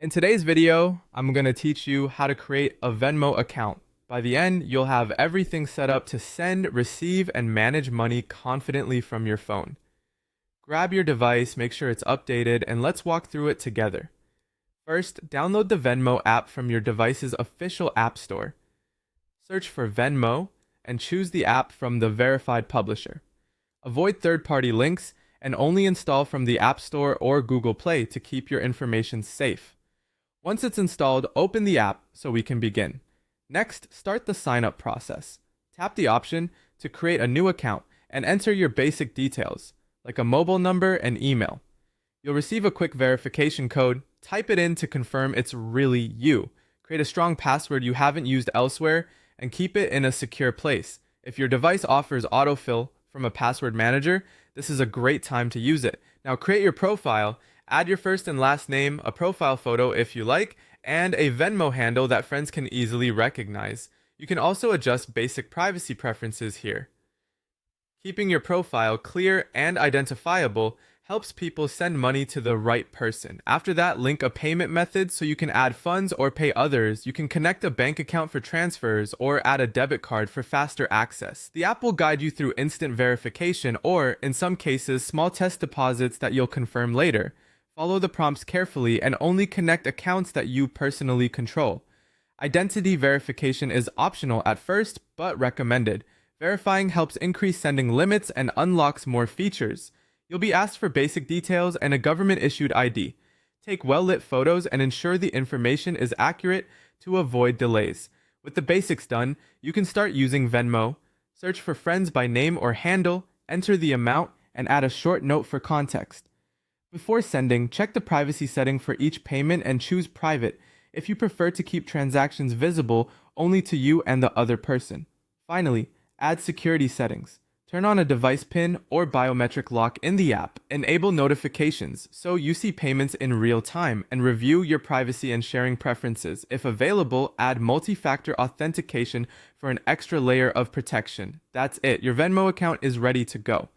In today's video, I'm going to teach you how to create a Venmo account. By the end, you'll have everything set up to send, receive, and manage money confidently from your phone. Grab your device, make sure it's updated, and let's walk through it together. First, download the Venmo app from your device's official app store. Search for Venmo and choose the app from the verified publisher. Avoid third-party links and only install from the App Store or Google Play to keep your information safe. Once it's installed, open the app so we can begin. Next, start the sign-up process. Tap the option to create a new account and enter your basic details, like a mobile number and email. You'll receive a quick verification code. Type it in to confirm it's really you. Create a strong password you haven't used elsewhere and keep it in a secure place. If your device offers autofill from a password manager, this is a great time to use it. Now create your profile. Add your first and last name, a profile photo if you like, and a Venmo handle that friends can easily recognize. You can also adjust basic privacy preferences here. Keeping your profile clear and identifiable helps people send money to the right person. After that, link a payment method so you can add funds or pay others. You can connect a bank account for transfers or add a debit card for faster access. The app will guide you through instant verification or, in some cases, small test deposits that you'll confirm later. Follow the prompts carefully and only connect accounts that you personally control. Identity verification is optional at first, but recommended. Verifying helps increase sending limits and unlocks more features. You'll be asked for basic details and a government-issued ID. Take well-lit photos and ensure the information is accurate to avoid delays. With the basics done, you can start using Venmo. Search for friends by name or handle, enter the amount, and add a short note for context. Before sending, check the privacy setting for each payment and choose private if you prefer to keep transactions visible only to you and the other person. Finally, add security settings. Turn on a device PIN or biometric lock in the app. Enable notifications so you see payments in real time and review your privacy and sharing preferences. If available, add multi-factor authentication for an extra layer of protection. That's it. Your Venmo account is ready to go.